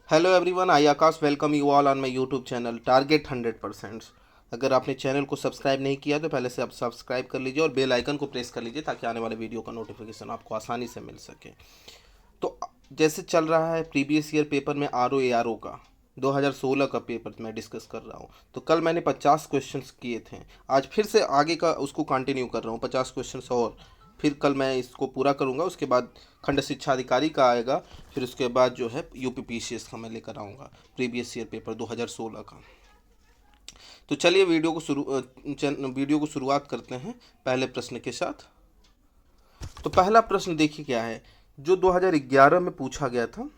Hello everyone, I Akash welcome you all on my YouTube channel target 100%। अगर आपने channel को subscribe नहीं किया तो पहले से आप सब्सक्राइब कर लीजिए और बेल आइकन को प्रेस कर लीजिए ताकि आने वाले वीडियो का नोटिफिकेशन आपको आसानी से मिल सके। तो जैसे चल रहा है प्रीवियस ईयर पेपर में आर ओ का 2016 का पेपर मैं डिस्कस कर रहा हूँ। तो कल मैंने 50 क्वेश्चंस किए थे। आज फिर से आगे का उसको कंटिन्यू कर रहा हूँ, 50 क्वेश्चंस और। फिर कल मैं इसको पूरा करूँगा, उसके बाद खंड शिक्षा अधिकारी का आएगा। फिर उसके बाद जो है यूपीपीसीएस का मैं लेकर आऊँगा, प्रीवियस ईयर पेपर 2016 का। तो चलिए वीडियो को शुरुआत करते हैं पहले प्रश्न के साथ। तो पहला प्रश्न देखिए क्या है, जो 2011 में पूछा गया था।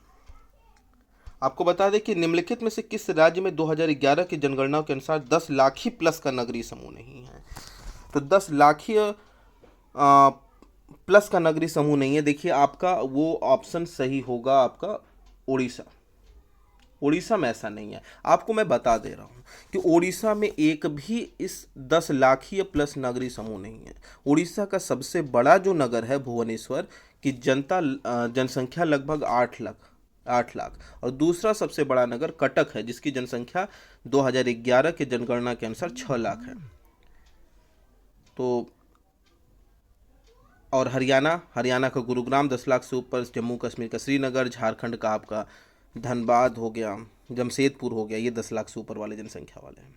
आपको बता दें कि निम्नलिखित में से किस राज्य में 2011 की जनगणना के अनुसार 10 लाख ही प्लस का नगरीय समूह नहीं है। तो 10 लाख ही प्लस का नगरीय समूह नहीं है। देखिए आपका वो ऑप्शन सही होगा, आपका उड़ीसा। उड़ीसा में ऐसा नहीं है। आपको मैं बता दे रहा हूँ कि उड़ीसा में एक भी इस 10 लाखीय प्लस नगरीय समूह नहीं है। उड़ीसा का सबसे बड़ा जो नगर है भुवनेश्वर की जनसंख्या लगभग 8 लाख। और दूसरा सबसे बड़ा नगर कटक है जिसकी जनसंख्या 2011 के जनगणना के अनुसार 6 लाख है। तो और हरियाणा का गुरुग्राम 10 लाख से ऊपर, जम्मू कश्मीर का श्रीनगर, झारखंड का आपका धनबाद हो गया, जमशेदपुर हो गया, ये 10 लाख से ऊपर वाले जनसंख्या वाले हैं।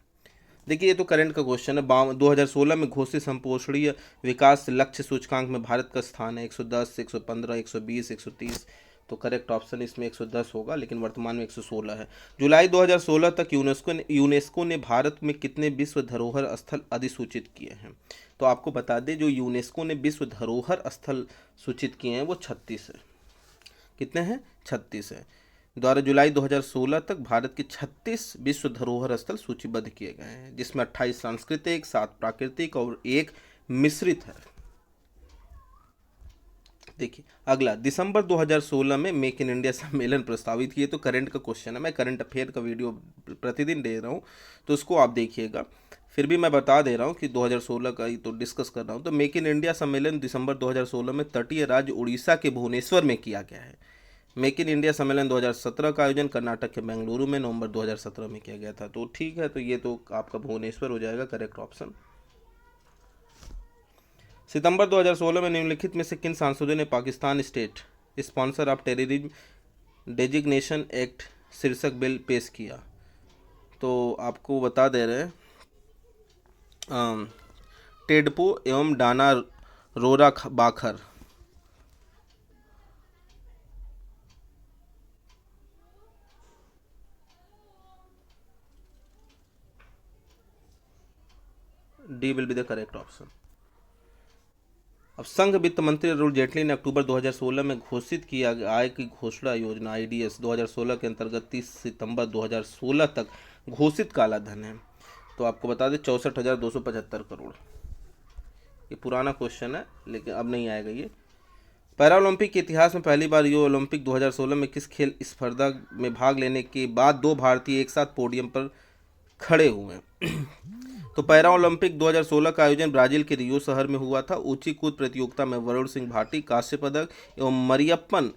देखिए ये तो करंट का क्वेश्चन है। 2016 में घोषित संपोषणीय विकास लक्ष्य सूचकांक में भारत का स्थान है 110, 115, 120, 130। तो करेक्ट ऑप्शन इसमें 110 होगा, लेकिन वर्तमान में 116 है। जुलाई 2016 तक यूनेस्को ने भारत में कितने विश्व धरोहर स्थल अधिसूचित किए हैं। तो आपको बता दें, जो यूनेस्को ने विश्व धरोहर स्थल सूचित किए हैं वो 36 है। कितने हैं? 36 है। द्वारा जुलाई 2016 तक भारत के 36 विश्व धरोहर स्थल सूचीबद्ध किए गए हैं, जिसमें 28 सांस्कृतिक, 7 प्राकृतिक और 1 मिश्रित है। देखिए अगला, दिसंबर 2016 में मेक इन इंडिया सम्मेलन प्रस्तावित किए। तो करंट का क्वेश्चन है, मैं करंट अफेयर का वीडियो प्रतिदिन दे रहा हूँ तो उसको आप देखिएगा। फिर भी मैं बता दे रहा हूँ कि 2016 का ही तो डिस्कस कर रहा हूँ। तो मेक इन इंडिया सम्मेलन दिसंबर 2016 में तटीय राज्य उड़ीसा के भुवनेश्वर में किया गया है। मेक इन इंडिया सम्मेलन 2017 का आयोजन कर्नाटक के बेंगलुरु में नवंबर 2017 में किया गया था। तो ठीक है, तो ये तो आपका भुवनेश्वर हो जाएगा करेक्ट ऑप्शन। सितंबर 2016 में निम्नलिखित में से किन सांसदों ने Pakistan state sponsor of terrorism designation act शीर्षक बिल पेश किया। तो आपको बता दे रहे हैं, टेडपो एवं डाना रोरा बाखर। D will be the correct option. अब संघ वित्त मंत्री अरुण जेटली ने अक्टूबर 2016 में घोषित किया आय की घोषणा योजना आईडीएस 2016 के अंतर्गत 30 सितंबर 2016 तक घोषित काला धन है। तो आपको बता दें 64,275 करोड़। ये पुराना क्वेश्चन है लेकिन अब नहीं आएगा ये। पैरालंपिक के इतिहास में पहली बार रियो ओलंपिक 2016 में किस खेल स्पर्धा में भाग लेने के बाद दो भारतीय एक साथ पोडियम पर खड़े हुए। तो पैरा ओलंपिक 2016 का आयोजन ब्राजील के रियो शहर में हुआ था। ऊंची कूद प्रतियोगिता में वरुण सिंह भाटी कांस्य पदक एवं मरियप्पन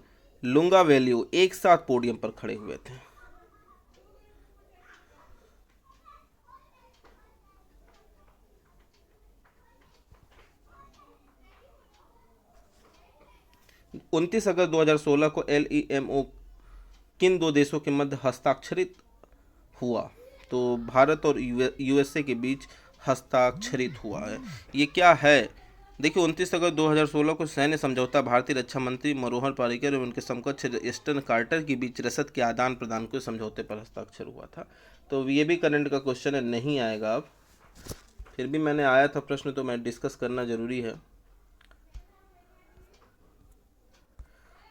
लुंगा वैल्यू एक साथ पोडियम पर खड़े हुए थे। 29 अगस्त 2016 को LEMO किन दो देशों के मध्य हस्ताक्षरित हुआ। तो भारत और यूएसए के बीच हस्ताक्षरित हुआ है। ये क्या है? देखिए 29 अगस्त 2016 को सैन्य समझौता भारतीय रक्षा मंत्री मनोहर पर्रिकर और उनके समकक्ष एस्टन कार्टर के बीच रसद के आदान प्रदान के समझौते पर हस्ताक्षर हुआ था। तो ये भी करंट का क्वेश्चन है, नहीं आएगा अब। फिर भी मैंने आया था प्रश्न तो मैं डिस्कस करना जरूरी है।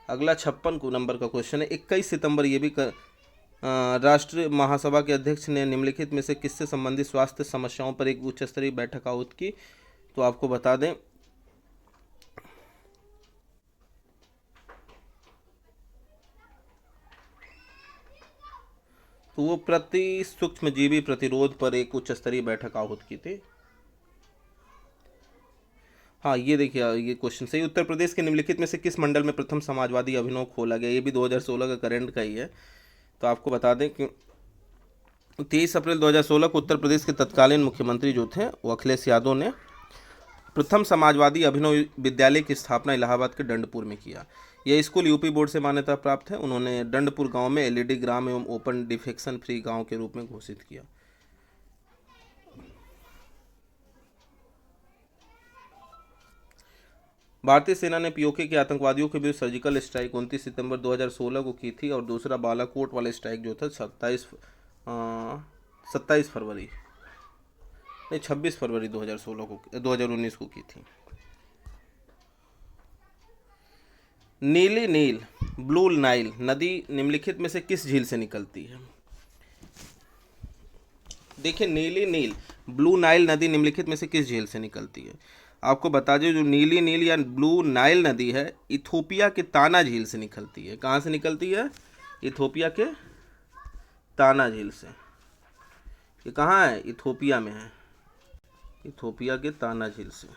अगला 56 को नंबर का क्वेश्चन है। 21 सितंबर ये भी राष्ट्रीय महासभा के अध्यक्ष ने निम्नलिखित में से किससे संबंधित स्वास्थ्य समस्याओं पर एक उच्च स्तरीय बैठक आहूत की। तो आपको बता दें, तो वो सूक्ष्मजीवी प्रतिरोध पर एक उच्च स्तरीय बैठक आहूत की थी। हाँ ये देखिए, ये क्वेश्चन सही। उत्तर प्रदेश के निम्नलिखित में से किस मंडल में प्रथम समाजवादी अभिनव खोला गया। ये भी 2016 का करंट का ही है। तो आपको बता दें कि 23 अप्रैल 2016 को उत्तर प्रदेश के तत्कालीन मुख्यमंत्री जो थे वो अखिलेश यादव ने प्रथम समाजवादी अभिनव विद्यालय की स्थापना इलाहाबाद के डंडपुर में किया। यह स्कूल यूपी बोर्ड से मान्यता प्राप्त है। उन्होंने डंडपुर गांव में एलईडी ग्राम एवं ओपन डिफेक्शन फ्री गांव के रूप में घोषित किया। भारतीय सेना ने पीओके के आतंकवादियों के विरुद्ध सर्जिकल स्ट्राइक 29 सितंबर 2016 को की थी, और दूसरा बालाकोट वाला स्ट्राइक जो था 27 फरवरी नहीं 26 फरवरी 2019 को की थी। नीली नील ब्लू नाइल नदी निम्नलिखित में से किस झील से निकलती है? देखिए, नीली नील ब्लू नाइल नदी निम्नलिखित में से किस झील से निकलती है? आपको बता दें, जो नीली नील या ब्लू नाइल नदी है इथोपिया के ताना झील से निकलती है। कहाँ से निकलती है? इथोपिया के ताना झील से। ये कहाँ है? इथोपिया में है, इथोपिया के ताना झील से।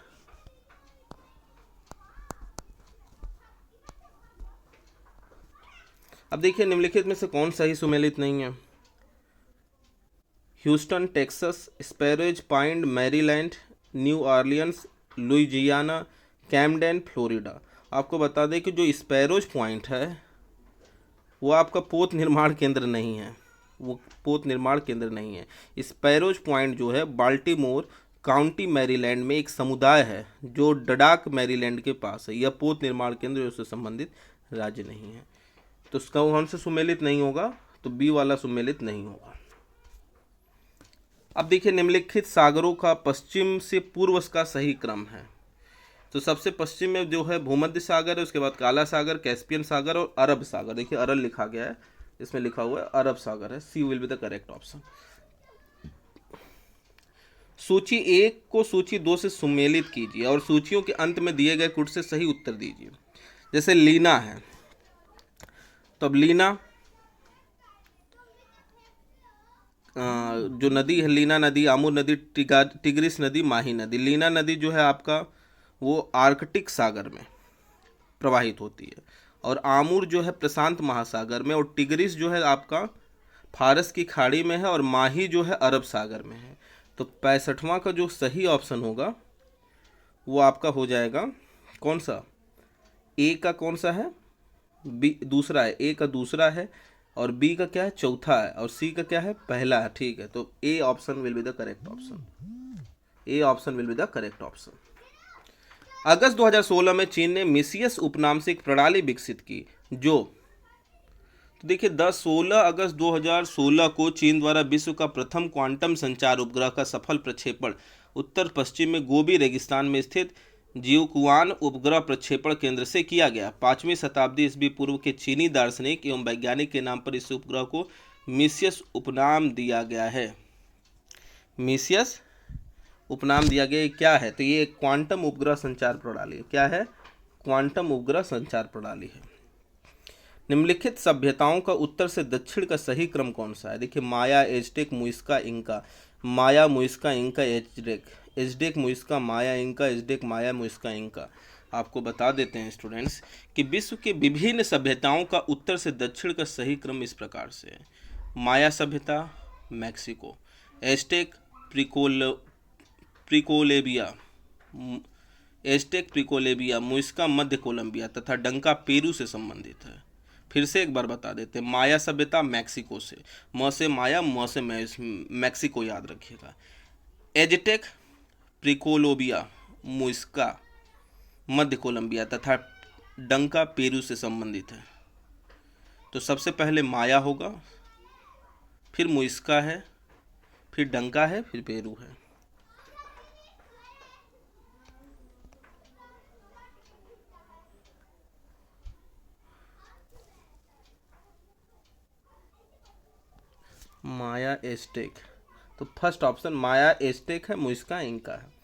अब देखिए, निम्नलिखित में से कौन सही सुमेलित नहीं है? Houston Texas, sparrows point Maryland, new Orleans Louisiana, Camden Florida. आपको बता दें कि जो स्पैरोज पॉइंट है वो आपका पोत निर्माण केंद्र नहीं है, वो पोत निर्माण केंद्र नहीं है। स्पैरोज पॉइंट जो है बाल्टीमोर काउंटी मैरीलैंड में एक समुदाय है जो डडाक मैरीलैंड के पास है। यह पोत निर्माण केंद्र उससे संबंधित राज्य नहीं है। तो उसका कौन से सुमेलित नहीं होगा? तो बी वाला सुमेलित नहीं होगा। अब देखिए, निम्नलिखित सागरों का पश्चिम से पूर्व का सही क्रम है। तो सबसे पश्चिम में जो है भूमध्य सागर है, उसके बाद काला सागर, कैस्पियन सागर और अरब सागर। देखिए, अरब लिखा गया है, इसमें लिखा हुआ है अरब सागर है। C will be the correct option. सूची 1 को सूची 2 से सुमेलित कीजिए और सूचियों के अंत में दिए गए कुट से सही उत्तर दीजिए। जैसे लीना है, तो अब लीना जो नदी है, लीना नदी, आमूर नदी, टिग्रिस नदी, माही नदी। लीना नदी जो है आपका वो आर्कटिक सागर में प्रवाहित होती है, और आमूर जो है प्रशांत महासागर में, और टिग्रिस जो है आपका फारस की खाड़ी में है, और माही जो है अरब सागर में है। तो 65वां का जो सही ऑप्शन होगा वो आपका हो जाएगा कौन सा? ए का कौन सा है? बी दूसरा है। ए का दूसरा है, और बी का क्या है? चौथा है, और सी का क्या है? पहला है। ठीक है, तो A option will be the correct option. A option will be the correct option. अगस्त 2016 में चीन ने मिसियस उपनाम से एक प्रणाली विकसित की जो, तो देखिए 16 अगस्त 2016 को चीन द्वारा विश्व का प्रथम क्वांटम संचार उपग्रह का सफल प्रक्षेपण उत्तर पश्चिम में गोबी रेगिस्तान में स्थित जिउकुआन उपग्रह प्रक्षेपण केंद्र से किया गया। 5वीं शताब्दी ईस्वी पूर्व के चीनी दार्शनिक एवं वैज्ञानिक के नाम पर इस उपग्रह को मिसियस उपनाम दिया गया है। मिसियस उपनाम दिया गया। क्या है? तो ये क्वांटम उपग्रह संचार प्रणाली है। क्या है? क्वांटम उपग्रह संचार प्रणाली है। निम्नलिखित सभ्यताओं का उत्तर से दक्षिण का सही क्रम कौन सा है? देखिए, माया, एज़टेक, मुइस्का, इंका। माया, मुइस्का, इंका, एज़टेक। एज़टेक, मुइस्का, माया, इंका, एज़टेक, माया, मुइस्का, इंका। आपको बता देते हैं स्टूडेंट्स कि विश्व के विभिन्न सभ्यताओं का उत्तर से दक्षिण का सही क्रम इस प्रकार से है। माया सभ्यता मैक्सिको, एज़टेक प्रिकोलेबिया, एज़टेक प्रिकोलेबिया, मुइस्का मध्य कोलंबिया तथा डंका पेरू से संबंधित है। फिर से एक बार बता देते हैं, माया सभ्यता मैक्सिको से, म से माया, म से मैक्सिको याद रखिएगा। एज़टेक प्रिकोलोबिया, मुइस्का मध्य कोलंबिया तथा डंका पेरू से संबंधित है। तो सबसे पहले माया होगा, फिर मुइस्का है, फिर डंका है, फिर पेरू है। माया, एज़टेक। तो फर्स्ट ऑप्शन माया, एज़टेक है, मुइस्का, इंका है।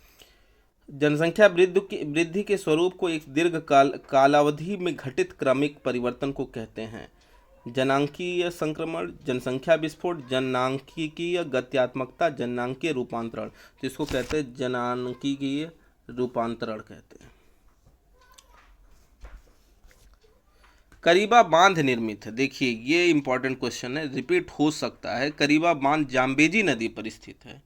जनसंख्या वृद्धि के स्वरूप को एक दीर्घ कालावधि में घटित क्रमिक परिवर्तन को कहते हैं। जनांकीय संक्रमण, जनसंख्या विस्फोट, जनांकीय गत्यात्मकता, जनांकीय रूपांतरण। तो इसको कहते हैं जनांकीय रूपांतरण कहते हैं। करीबा बांध निर्मित है, देखिए ये इंपॉर्टेंट क्वेश्चन है, रिपीट हो सकता है। करीबा बांध जाम्बेजी नदी पर स्थित है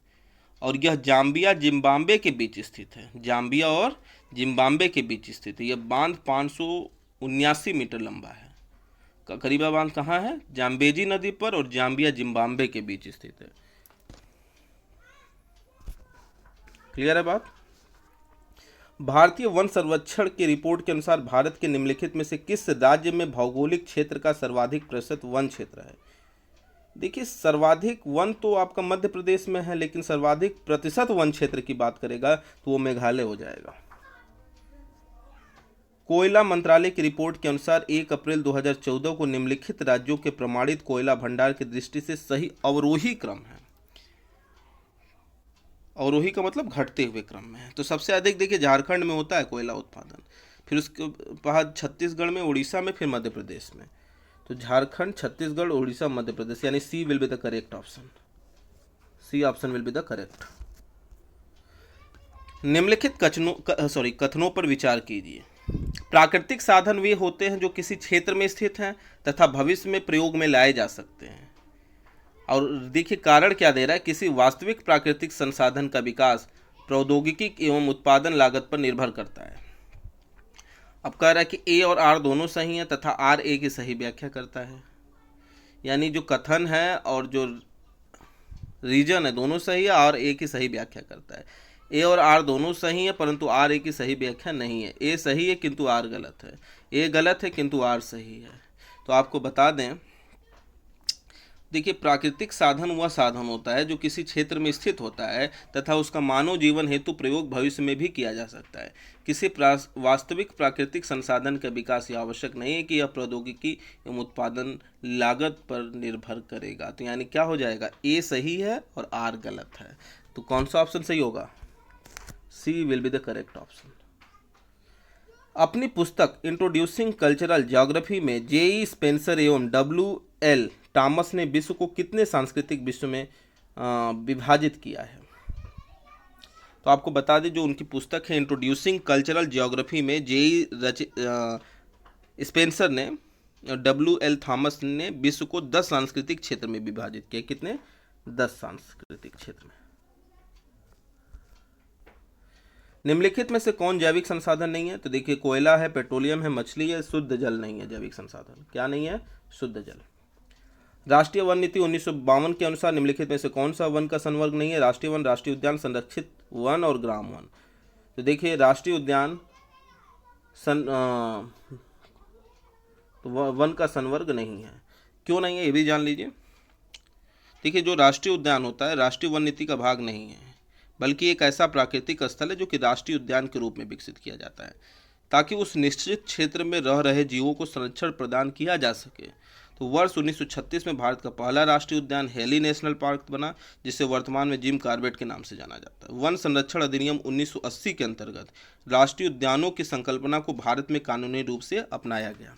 और यह जाम्बिया जिम्बाब्वे के बीच स्थित है। जाम्बिया और जिम्बाब्वे के बीच स्थित है। यह बांध 579 मीटर लंबा है। करीबा बांध कहाँ है? जाम्बेजी नदी पर और जाम्बिया जिम्बाब्वे के बीच स्थित है। क्लियर है बात? भारतीय वन सर्वेक्षण की रिपोर्ट के अनुसार भारत के निम्नलिखित में से किस राज्य में भौगोलिक क्षेत्र का सर्वाधिक प्रतिशत वन क्षेत्र है? देखिए सर्वाधिक वन तो आपका मध्य प्रदेश में है, लेकिन सर्वाधिक प्रतिशत वन क्षेत्र की बात करेगा तो वो मेघालय हो जाएगा। कोयला मंत्रालय की रिपोर्ट के अनुसार 1 अप्रैल 2014 को निम्नलिखित राज्यों के प्रमाणित कोयला भंडार की दृष्टि से सही अवरोही क्रम है। अवरोही का मतलब घटते हुए क्रम में है। तो सबसे अधिक देखिए झारखंड में होता है कोयला उत्पादन, फिर उसके बाद छत्तीसगढ़ में, उड़ीसा में, फिर मध्य प्रदेश में। तो झारखंड, छत्तीसगढ़, उड़ीसा, मध्य प्रदेश, यानी C will be the correct option. C option will be the correct. निम्नलिखित कथनों पर विचार कीजिए। प्राकृतिक साधन वे होते हैं जो किसी क्षेत्र में स्थित हैं तथा भविष्य में प्रयोग में लाए जा सकते हैं। और देखिए कारण क्या दे रहा है, किसी वास्तविक प्राकृतिक संसाधन का विकास प्रौद्योगिकी एवं उत्पादन लागत पर निर्भर करता है। अब कह रहा है कि ए और आर दोनों सही हैं तथा आर ए की सही व्याख्या करता है। यानी जो कथन है और जो रीजन है दोनों सही है और ए की सही व्याख्या करता है। ए और आर दोनों सही है परंतु आर ए की सही व्याख्या नहीं है। ए सही है किंतु आर गलत है, ए गलत है किंतु आर सही है। तो आपको बता दें, देखिए प्राकृतिक साधन वह साधन होता है जो किसी क्षेत्र में स्थित होता है तथा उसका मानव जीवन हेतु प्रयोग भविष्य में भी किया जा सकता है। किसी वास्तविक प्राकृतिक संसाधन का विकास यह आवश्यक नहीं है कि यह प्रौद्योगिकी एवं उत्पादन लागत पर निर्भर करेगा। तो यानी क्या हो जाएगा, ए सही है और आर गलत है। तो कौन सा ऑप्शन सही होगा? C will be the correct option. अपनी पुस्तक इंट्रोड्यूसिंग कल्चरल ज्योग्राफी में जेई स्पेंसर एवं WL टॉमस ने विश्व को कितने सांस्कृतिक विश्व में विभाजित किया है? तो आपको बता दें, जो उनकी पुस्तक है इंट्रोड्यूसिंग कल्चरल ज्योग्राफी में जेई स्पेंसर ने, WL थॉमस ने विश्व को 10 सांस्कृतिक क्षेत्र में विभाजित किया। कितने? 10 सांस्कृतिक क्षेत्र में। निम्नलिखित में से कौन जैविक संसाधन नहीं है? तो देखिए कोयला है, पेट्रोलियम है, मछली है, शुद्ध जल नहीं है। जैविक संसाधन क्या नहीं है? शुद्ध जल। राष्ट्रीय वन नीति 1952 के अनुसार निम्नलिखित में से कौन सा वन का संवर्ग नहीं है? राष्ट्रीय वन, राष्ट्रीय उद्यान, संरक्षित वन और ग्राम वन। तो देखिए राष्ट्रीय उद्यान तो वन का संवर्ग नहीं है। क्यों नहीं है ये भी जान लीजिए। देखिए जो राष्ट्रीय उद्यान होता है राष्ट्रीय वन नीति का भाग नहीं है, बल्कि एक ऐसा प्राकृतिक स्थल है जो कि राष्ट्रीय उद्यान के रूप में विकसित किया जाता है ताकि उस निश्चित क्षेत्र में रह रहे जीवों को संरक्षण प्रदान किया जा सके। तो वर्ष 1936 में भारत का पहला राष्ट्रीय उद्यान हेली नेशनल पार्क बना, जिसे वर्तमान में जिम कॉर्बेट के नाम से जाना जाता है। वन संरक्षण अधिनियम 1980 के अंतर्गत राष्ट्रीय उद्यानों की संकल्पना को भारत में कानूनी रूप से अपनाया गया।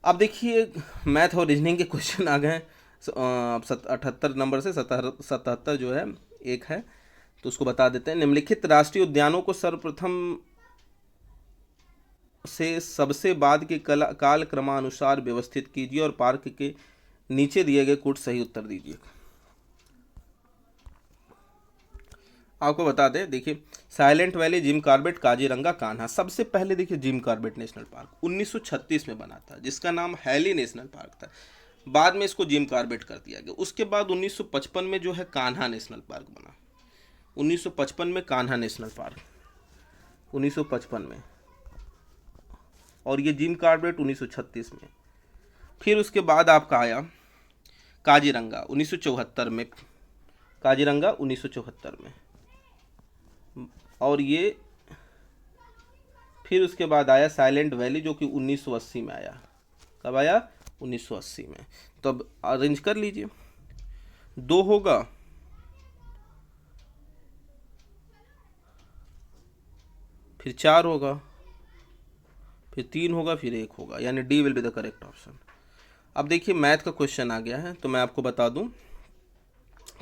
अब देखिए मैथ और रीजनिंग के क्वेश्चन आ गए। 78 नंबर से 77 जो है एक है, तो उसको बता देते हैं। निम्नलिखित राष्ट्रीय उद्यानों को सर्वप्रथम से सबसे बाद के काल क्रमानुसार व्यवस्थित कीजिए और पार्क के नीचे दिए गए कुछ सही उत्तर दीजिए। आपको बता दें, देखिए silent valley, Jim Corbett, Kaziranga, Kanha. सबसे पहले देखिए जिम कॉर्बेट नेशनल पार्क 1936 में बना था, जिसका नाम हेली नेशनल पार्क था। बाद में इसको जिम कॉर्बेट कर दिया गया। उसके बाद 1955 में जो है कान्हा नेशनल पार्क बना। 1955 में कान्हा नेशनल पार्क 1955 में, और ये जिम कॉर्बेट 1936 में। फिर उसके बाद आपका आया काजीरंगा 1974 में, काजीरंगा 1974 में, और ये फिर उसके बाद आया साइलेंट वैली जो कि 1980 में आया। कब आया? 1980 में। तो अब अरेंज कर लीजिए, 2 होगा, फिर 4 होगा, फिर 3 होगा, फिर 1 होगा, यानी D will be the correct option. अब देखिए मैथ का क्वेश्चन आ गया है, तो मैं आपको बता दूं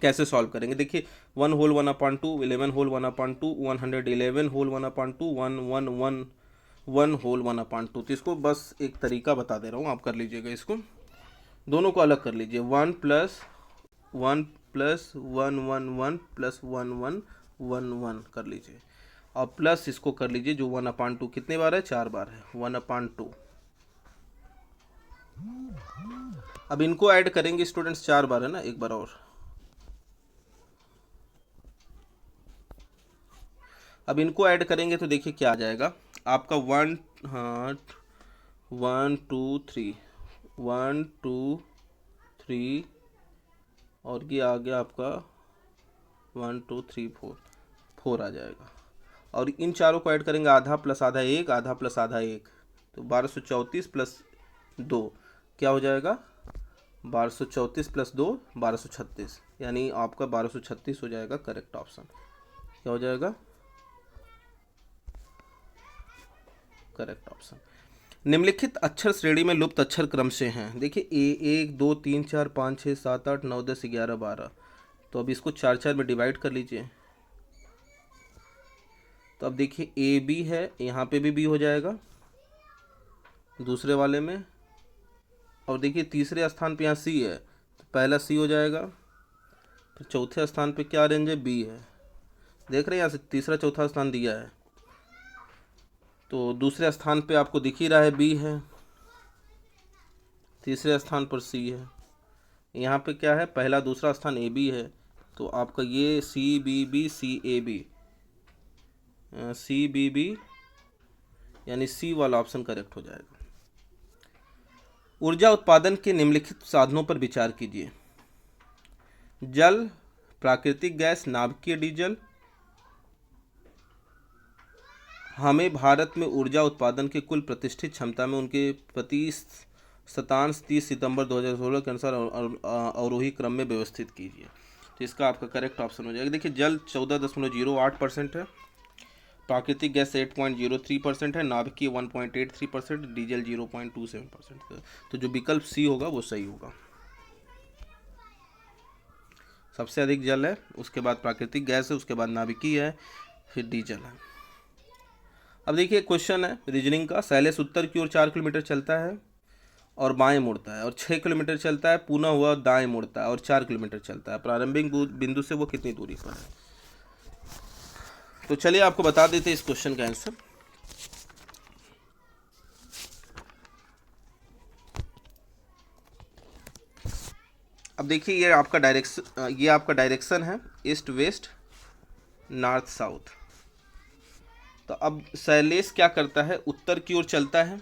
कैसे सॉल्व करेंगे। देखिए 1 होल 1/2, 11 होल 1/2, 111 होल 1/2, 1 1 1 1 होल 1/2। तो इसको बस एक तरीका बता दे रहा हूँ, आप कर लीजिएगा। इसको दोनों को अलग कर लीजिए। 1 प्लस 1 प्लस 1 1 1 प्लस 1 1 1 1 कर लीजिए, और प्लस इसको कर लीजिए जो 1/2 कितने बार है, 4 बार है, 1/2। अब इनको ऐड करेंगे स्टूडेंट्स, 4 बार है ना, एक बार और। अब इनको ऐड करेंगे तो देखिए क्या आ जाएगा आपका 1, हाँ 1 2 3, 1 2 3, और ये आ गया आपका 1 2 3 4, 4 आ जाएगा। और इन चारों को ऐड करेंगे, आधा प्लस आधा एक, आधा प्लस आधा एक, तो 1234 प्लस 2 क्या हो जाएगा, 1234 प्लस 2 1236, यानी आपका 1236 हो जाएगा करेक्ट ऑप्शन। क्या हो जाएगा, करेक्ट ऑप्शन। निम्नलिखित अक्षर श्रेणी में लुप्त अक्षर क्रम से हैं। देखिए ए 1 2 3 4 5 6 7 8 9 10 11 12, तो अब इसको 4 4 में डिवाइड कर लीजिए। तो अब देखिए ए बी है, यहाँ पे भी बी हो जाएगा दूसरे वाले में, और देखिए तीसरे स्थान पे यहाँ सी है, तो पहला सी हो जाएगा, फिर चौथे स्थान पे क्या रेंज है, बी है। देख रहे हैं यहाँ से तीसरा चौथा स्थान दिया है, तो दूसरे स्थान पे आपको दिख ही रहा है बी है, तीसरे स्थान पर सी है, यहाँ पे क्या है, पहला दूसरा स्थान ए बी है, तो आपका ये C B B C A B, C B B, यानी सी वाला ऑप्शन करेक्ट हो जाएगा। ऊर्जा उत्पादन के निम्नलिखित साधनों पर विचार कीजिए। जल, प्राकृतिक गैस, नाभिकीय डीजल। हमें भारत में ऊर्जा उत्पादन के कुल प्रतिष्ठित क्षमता में उनके प्रति शतांश 30 सितंबर 2016 के अनुसार अवरोही क्रम में व्यवस्थित कीजिए। तो इसका आपका करेक्ट ऑप्शन हो जाएगा। देखिए जल 14.08% है, प्राकृतिक गैस 8.03% है, नाभिकीय 1.83%, डीजल 0.27% है। तो जो विकल्प सी होगा वो सही होगा। सबसे अधिक जल है, उसके बाद प्राकृतिक गैस है, उसके बाद नाभिकीय है, फिर डीजल है। अब देखिए क्वेश्चन है रीजनिंग का। शैलेश उत्तर की ओर 4 किलोमीटर चलता है और बाएं मुड़ता है, और 6 किलोमीटर चलता है, पुनः हुआ दाएं मुड़ता है और 4 किलोमीटर चलता है। प्रारंभिक बिंदु से वो कितनी दूरी पर है? तो चलिए आपको बता देते हैं इस क्वेश्चन का आंसर। अब देखिए ये आपका डायरेक्शन है ईस्ट वेस्ट नॉर्थ साउथ। तो अब शैलेश क्या करता है, उत्तर की ओर चलता है,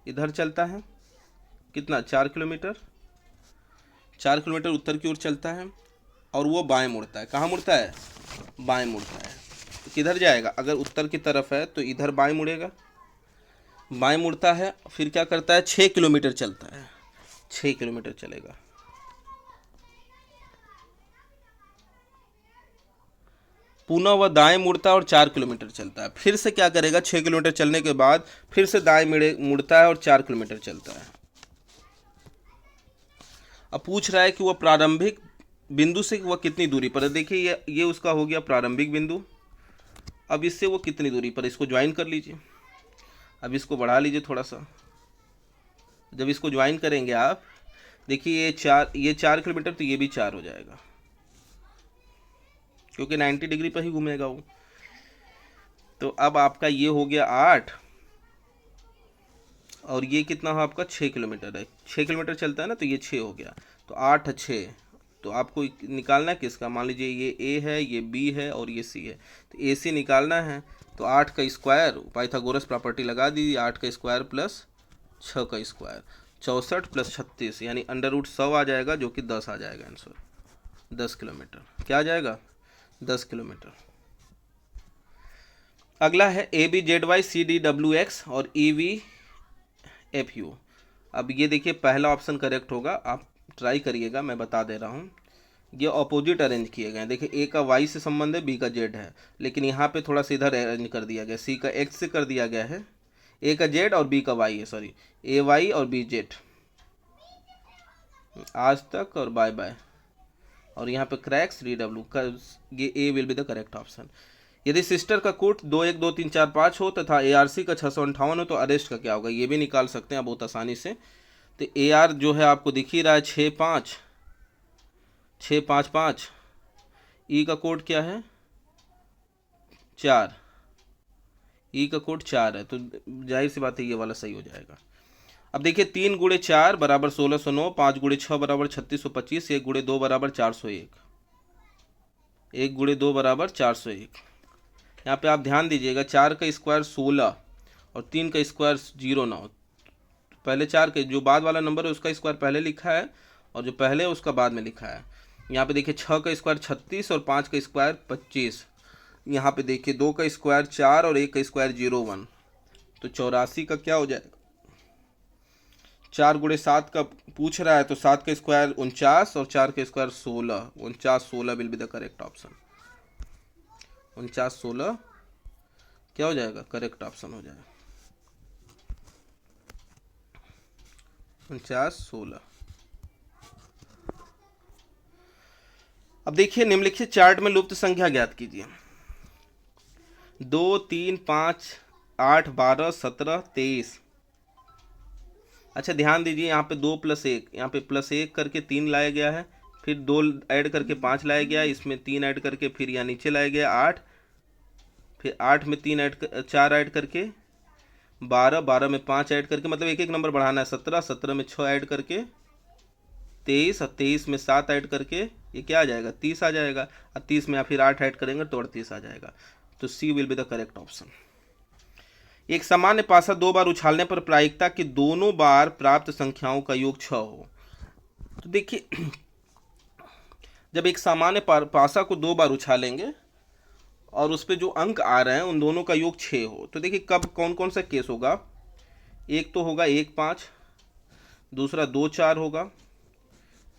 इधर चलता है कितना, 4 किलोमीटर, 4 किलोमीटर उत्तर की ओर चलता है, और वो बाएं मुड़ता है। कहाँ मुड़ता है, बाएं मुड़ता है। तो किधर जाएगा, अगर उत्तर की तरफ है तो इधर बाएं मुड़ेगा, बाएं मुड़ता है, फिर क्या करता है, 6 किलोमीटर चलता है, 6 किलोमीटर चलेगा। पुनः वह दाएं मुड़ता है और 4 किलोमीटर चलता है। फिर से क्या करेगा, 6 किलोमीटर चलने के बाद फिर से दाएं मुड़ता है और 4 किलोमीटर चलता है। अब पूछ रहा है कि वह प्रारंभिक बिंदु से वह कितनी दूरी पर है। देखिए ये उसका हो गया प्रारंभिक बिंदु। अब इससे वो कितनी दूरी पर, इसको ज्वाइन कर लीजिए। अब इसको बढ़ा लीजिए थोड़ा सा। जब इसको ज्वाइन करेंगे आप, देखिए ये 4 किलोमीटर, तो ये भी 4 हो जाएगा, क्योंकि 90 डिग्री पर ही घूमेगा वो। तो अब आपका ये हो गया 8, और ये कितना हो आपका 6 किलोमीटर है, 6 किलोमीटर चलता है ना, तो ये 6 हो गया। तो 8 6, तो आपको निकालना है किसका, मान लीजिए ये ए है, ये बी है और ये सी है, तो ए सी निकालना है। तो 8 का स्क्वायर, पाइथागोरस प्रॉपर्टी लगा दीजिए, 8 का स्क्वायर प्लस 6 का स्क्वायर, 64 प्लस 36, यानी √100 आ जाएगा, जो कि 10 आ जाएगा आंसर। 10 किलोमीटर क्या आ जाएगा, 10 किलोमीटर। अगला है ABZY CDWX और EVFU। अब ये देखिए पहला ऑप्शन करेक्ट होगा, आप ट्राई करिएगा, मैं बता दे रहा हूँ। ये अपोजिट अरेंज किए गए हैं। देखिए ए का वाई से संबंध है, बी का जेड है, लेकिन यहाँ पे थोड़ा सा इधर अरेंज कर दिया गया, सी का एक्स से कर दिया गया है, ए का जेड और बी का वाई है, सॉरी ए वाई और बी जेड। आज तक और बाय बाय, और यहाँ पे क्रैक्स DW का, ये A will be the correct option. यदि सिस्टर का कोड 212345 हो तथा ARC का 658 हो तो अरेस्ट का क्या होगा, ये भी निकाल सकते हैं आप बहुत आसानी से। तो AR जो है आपको दिख ही रहा है 65655, ई का कोड क्या है 4, ई का कोड 4 है, तो जाहिर सी बात है ये वाला सही हो जाएगा। अब देखिए 3 गुणे 4 बराबर 1609, 5 गुणे 6 बराबर 3625, 1 गुणे 2 बराबर 401, 1 गुणे 2 बराबर 401। यहाँ पे आप ध्यान दीजिएगा 4 का स्क्वायर 16 और 3 का स्क्वायर 09। पहले 4 के जो बाद वाला नंबर है उसका स्क्वायर पहले लिखा है और जो पहले है उसका बाद में लिखा है। यहाँ पे देखिए 6 का स्क्वायर 36 और 5 का स्क्वायर 25। यहाँ पे देखिए 2 का स्क्वायर 4 और 1 का स्क्वायर 01, तो 84 का क्या हो जाएगा। 4 गुणे 7 का पूछ रहा है तो 7 का स्क्वायर 49 और 4 का square 16, 49 16 will be the correct option. 49 16 क्या हो जाएगा, करेक्ट ऑप्शन हो जाएगा 49 16। अब देखिए निम्नलिखित चार्ट में लुप्त संख्या ज्ञात कीजिए। 2 3 5 8 12 17 23। अच्छा ध्यान दीजिए यहाँ पे 2 + 1, यहाँ पे +1 करके 3 लाया गया है, फिर 2 ऐड करके 5 लाया गया, इसमें 3 ऐड करके फिर यहाँ नीचे लाया गया 8, फिर 8 में 4 ऐड करके 12, 12 में 5 ऐड करके, मतलब एक एक नंबर बढ़ाना है, 17, 17 में 6 ऐड करके 23 और 23 में 7 ऐड करके ये क्या आ जाएगा 30 आ जाएगा, और 30 में फिर 8 ऐड करेंगे तो 38 आ जाएगा। तो C will be the correct option. एक सामान्य पासा 2 बार उछालने पर प्रायिकता कि दोनों बार प्राप्त संख्याओं का योग 6 हो। तो देखिए जब एक सामान्य पासा को 2 बार उछालेंगे और उस पर जो अंक आ रहे हैं उन दोनों का योग 6 हो, तो देखिए कब कौन कौन सा केस होगा। एक तो होगा 1 5, दूसरा 2 4 होगा,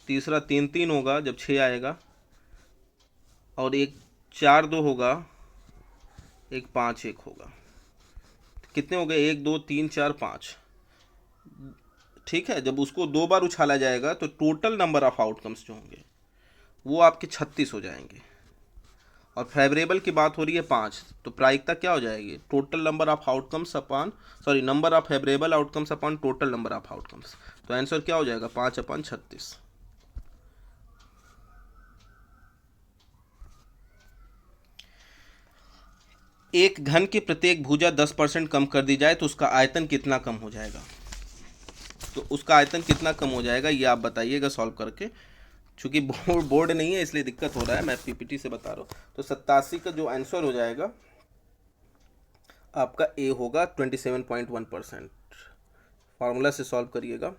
तीसरा 3 3 होगा जब 6 आएगा, और एक 4 2 होगा, एक 5 1 होगा। कितने हो गए 1 2 3 4 5। ठीक है, जब उसको 2 बार उछाला जाएगा तो टोटल नंबर ऑफ आउटकम्स जो होंगे वो आपके 36 हो जाएंगे, और फेवरेबल की बात हो रही है 5, तो प्रायिकता क्या हो जाएगी total number of outcomes upon number of favourable outcomes upon total number of outcomes. तो आंसर क्या हो जाएगा 5/36। एक घन की प्रत्येक भुजा 10% कम कर दी जाए तो उसका आयतन कितना कम हो जाएगा। तो उसका आयतन कितना कम हो जाएगा ये आप बताइएगा सॉल्व करके। चूंकि बोर्ड नहीं है इसलिए दिक्कत हो रहा है, मैं पीपीटी से बता रहा हूँ। तो 87 का जो आंसर हो जाएगा आपका ए होगा 27.1%। फार्मूला से सॉल्व करिएगा।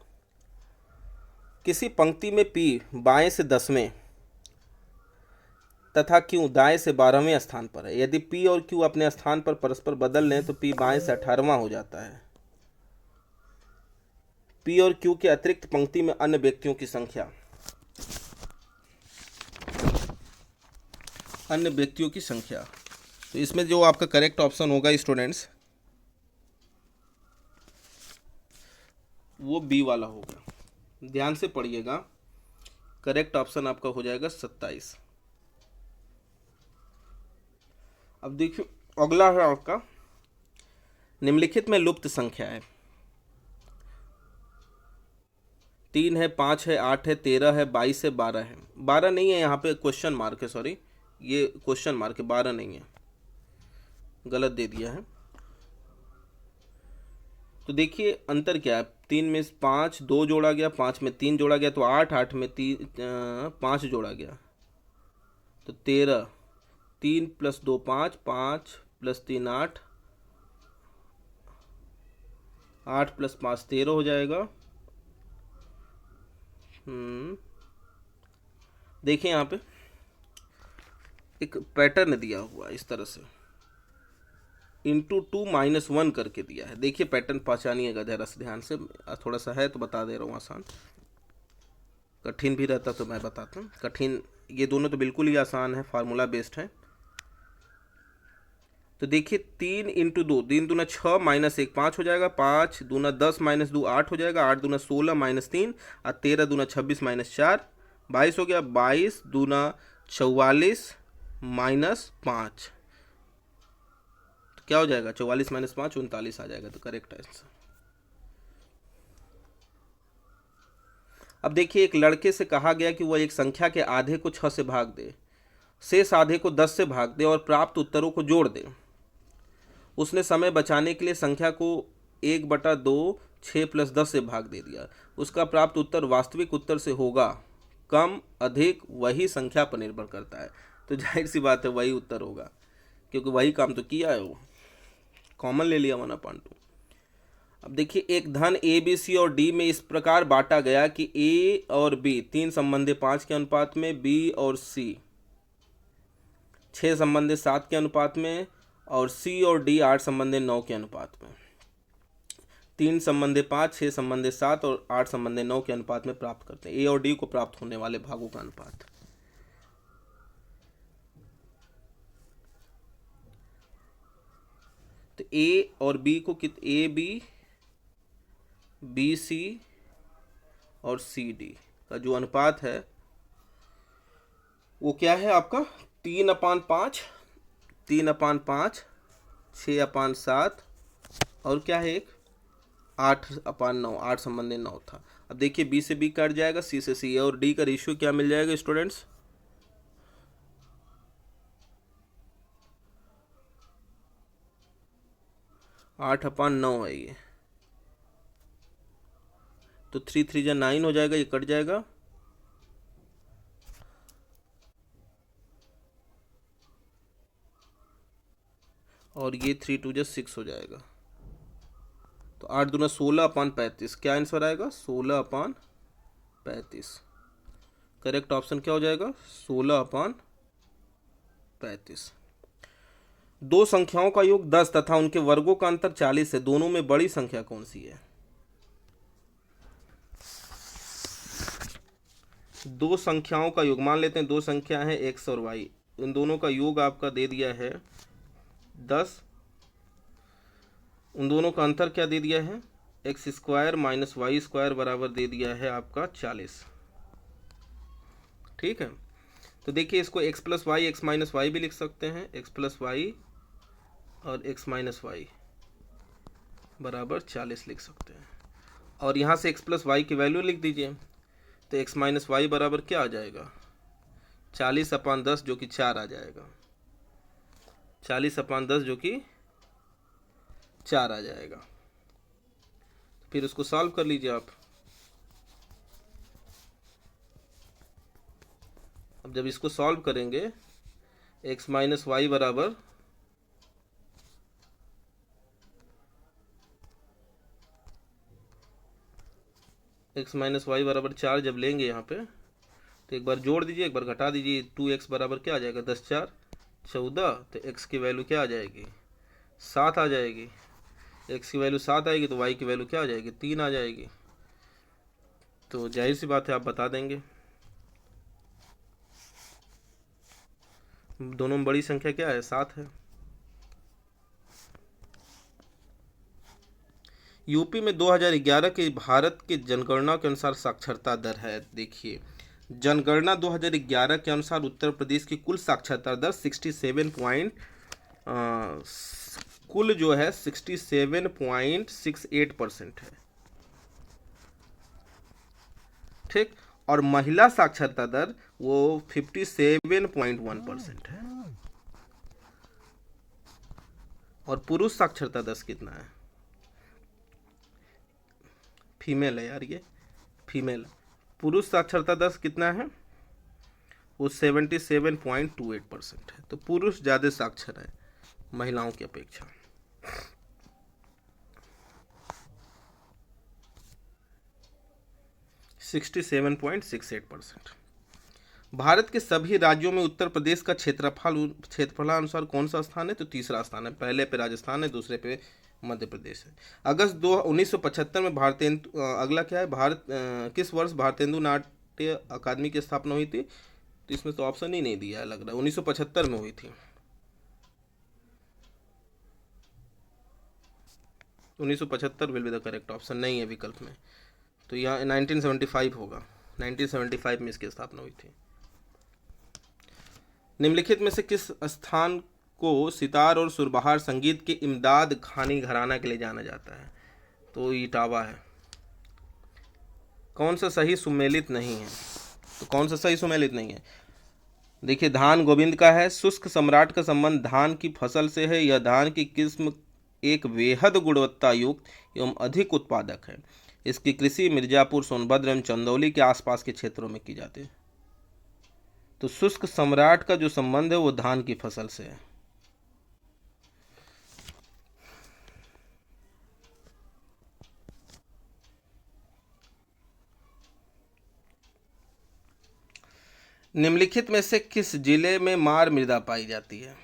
किसी पंक्ति में पी बाएं से 10वें तथा क्यू दाएं से 12वें स्थान पर है। यदि पी और क्यू अपने स्थान पर परस्पर बदल लें तो पी बाएं से 18वां हो जाता है। पी और क्यू के अतिरिक्त पंक्ति में अन्य व्यक्तियों की संख्या, अन्य व्यक्तियों की संख्या। तो इसमें जो आपका करेक्ट ऑप्शन होगा स्टूडेंट्स वो बी वाला होगा। ध्यान से पढ़िएगा, करेक्ट ऑप्शन आपका हो जाएगा 27। अब देखिए अगला है आपका निम्नलिखित में लुप्त संख्या है। 3 है, 5 है, 8 है, 13 है, 22 है, 12 है। 12 नहीं है, यहाँ पे क्वेश्चन मार्क है, सॉरी ये क्वेश्चन मार्क है, 12 नहीं है, गलत दे दिया है। तो देखिए अंतर क्या है, 3 में 5 2 जोड़ा गया, 5 में 3 जोड़ा गया तो 8, 8 में 5 जोड़ा गया तो 13, 3 + 2 5, 5 + 3 8, 8 + 5 13 हो जाएगा। देखिए यहाँ पे एक पैटर्न दिया हुआ है इस तरह से, × 2 - 1 करके दिया है। देखिए पैटर्न पहचानिएगा जरा से ध्यान से, थोड़ा सा है तो बता दे रहा हूँ आसान, कठिन भी रहता तो मैं बताता हूँ। कठिन ये दोनों तो बिल्कुल ही आसान है, फार्मूला बेस्ड है। तो देखिए 3 × 2, 3 दूना 6 - 1 5 हो जाएगा, 5 दूना 10 - 2 8 हो जाएगा, 8 दूना 16 - 3 और 13 दूना 26 - 4 22 हो गया, 22 दूना 44 - 5 क्या हो जाएगा, 44 - 5 39 आ जाएगा, तो करेक्ट आंसर। अब देखिए, एक लड़के से कहा गया कि वह एक संख्या के आधे को 6 से भाग दे, शेष आधे को 10 से भाग दे और प्राप्त उत्तरों को जोड़ दे। उसने समय बचाने के लिए संख्या को 1/2 6 + 10 से भाग दे दिया। उसका प्राप्त उत्तर वास्तविक उत्तर से होगा कम अधिक वही संख्या पर निर्भर करता है। तो जाहिर सी बात है वही उत्तर होगा, क्योंकि वही काम तो किया है, वो कॉमन ले लिया 1/2। अब देखिए, एक धन ए बी सी और डी में इस प्रकार बांटा गया कि ए और बी 3 संबंधित 5 के अनुपात में, बी और सी 6 संबंधित 7 के अनुपात में, और सी और डी 8 संबंधित 9 के अनुपात में। 3 संबंधित 5, 6 संबंधित 7 और 8 संबंधित 9 के अनुपात में प्राप्त करते हैं ए और डी को प्राप्त होने वाले भागों का अनुपात। तो ए और बी को ए बी, बी सी और सी डी का जो अनुपात है वो क्या है आपका, 3/5, 3/5, 6/7 और क्या है एक 8/9, 8 संबंधित 9 था। अब देखिए, बी से बी कट जाएगा, सी से सी, और डी का रेशियो क्या मिल जाएगा स्टूडेंट्स, 8/9 है ये। तो 3 3 जा 9 हो जाएगा, ये कट जाएगा, और ये 3 2 जा 6 हो जाएगा। तो 8 दूना 16/35, क्या आंसर आएगा, 16/35। करेक्ट ऑप्शन क्या हो जाएगा, 16/35। दो संख्याओं का योग 10 तथा उनके वर्गों का अंतर 40 है, दोनों में बड़ी संख्या कौन सी है। दो संख्याओं का योग, मान लेते हैं दो संख्या है x और y, इन दोनों का योग आपका दे दिया है 10, उन दोनों का अंतर क्या दे दिया है, x² - y² बराबर दे दिया है आपका 40। ठीक है, तो देखिए इसको x + y x - y भी लिख सकते हैं, x + y और x - y बराबर 40 लिख सकते हैं, और यहाँ से x + y की वैल्यू लिख दीजिए। तो x - y बराबर क्या आ जाएगा, 40/10 जो कि 4 आ जाएगा, 40/10 जो कि 4 आ जाएगा। फिर उसको सॉल्व कर लीजिए आप। अब जब इसको सॉल्व करेंगे, x - y बराबर x - y बराबर 4 जब लेंगे यहाँ पे, तो एक बार जोड़ दीजिए, एक बार घटा दीजिए, 2x बराबर क्या आ जाएगा, 10 4 14। तो x की वैल्यू क्या आ जाएगी, 7 आ जाएगी। x की वैल्यू 7 आएगी तो y की वैल्यू क्या आ जाएगी, 3 आ जाएगी। तो जाहिर सी बात है आप बता देंगे। दोनों में बड़ी संख्या क्या है, 7 है। यूपी में 2011 के भारत के जनगणना के अनुसार साक्षरता दर है। देखिए, जनगणना 2011 के अनुसार उत्तर प्रदेश की कुल साक्षरता दर 67.68% है। ठीक, और महिला साक्षरता दर वो 57.1% है। और पुरुष साक्षरता दर कितना है, फीमेल है यार, ये फीमेल। पुरुष साक्षरता दर कितना है, वो 77.28% है। तो पुरुष ज़्यादा साक्षर है महिलाओं की अपेक्षा। (67.68%) भारत के सभी राज्यों में उत्तर प्रदेश का क्षेत्रफलानुसार कौन सा स्थान है, तो तीसरा स्थान है। पहले पे राजस्थान है, दूसरे पे मध्य प्रदेश है। अगस्त 1975 में अगला क्या है, किस वर्ष भारतेंदु नाट्य अकादमी की स्थापना हुई थी, तो इसमें तो ऑप्शन ही नहीं दिया है, लग रहा है 1975 में हुई थी। 1975 will be the correct option, नहीं है विकल्प में, तो यहाँ 1975 होगा। 1975 में इसकी स्थापना हुई थी। निम्नलिखित में से किस स्थान को सितार और सुरबहार संगीत के इमदाद खानी घराना के लिए जाना जाता है? तो इटावा है। कौन सा सही सुमेलित नहीं है? तो कौन सा सही सुमेलित नहीं है? देखिए, धान गोविंद का है। शुष्क सम्राट का संबंध धान की फसल से है। यह धान की किस्म एक बेहद गुणवत्ता युक्त एवं अधिक उत्पादक है। इसकी कृषि मिर्जापुर, सोनभद्र एवं चंदौली के आसपास के क्षेत्रों में की जाती है। तो शुष्क सम्राट का जो संबंध है वो धान की फसल से है। निम्नलिखित में से किस जिले में मार मृदा पाई जाती है?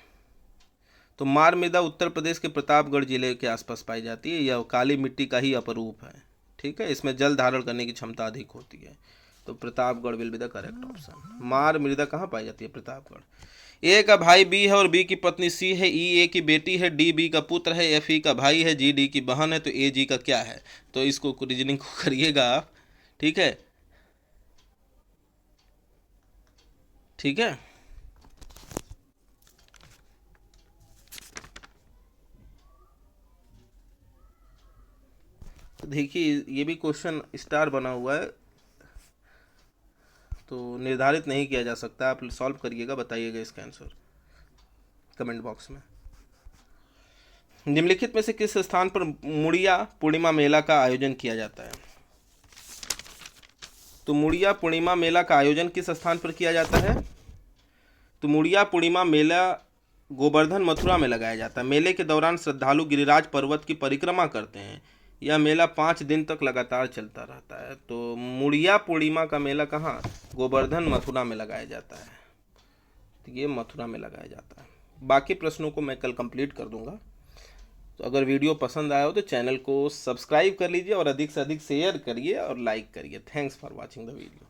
तो मार मृदा उत्तर प्रदेश के प्रतापगढ़ जिले के आसपास पाई जाती है। यह काली मिट्टी का ही अपरूप है। ठीक है, इसमें जल धारण करने की क्षमता अधिक होती है। तो Pratapgarh will be the correct option. मार मृदा कहाँ पाई जाती है? प्रतापगढ़। ए का भाई बी है और बी की पत्नी सी है। ई ए की बेटी है, डी बी का पुत्र है, एफ ई का भाई है, जी डी की बहन है। तो ए जी का क्या है? तो इसको रीजनिंग को करिएगा आप। ठीक है, ठीक है। तो देखिए, ये भी क्वेश्चन स्टार बना हुआ है, तो निर्धारित नहीं किया जा सकता। आप सॉल्व करिएगा, बताइएगा इसका आंसर कमेंट बॉक्स में। निम्नलिखित में से किस स्थान पर मुड़िया पूर्णिमा मेला का आयोजन किया जाता है? तो मुड़िया पूर्णिमा मेला का आयोजन किस स्थान पर किया जाता है? तो मुड़िया पूर्णिमा मेला गोवर्धन मथुरा में लगाया जाता है। मेले के दौरान श्रद्धालु गिरिराज पर्वत की परिक्रमा करते हैं। यह मेला 5 दिन तक लगातार चलता रहता है। तो मुड़िया पूर्णिमा का मेला कहाँ? गोवर्धन मथुरा में लगाया जाता है। तो ये मथुरा में लगाया जाता है। बाकी प्रश्नों को मैं कल कंप्लीट कर दूंगा। तो अगर वीडियो पसंद आया हो तो चैनल को सब्सक्राइब कर लीजिए और अधिक से अधिक शेयर करिए और लाइक करिए। Thanks for watching the video.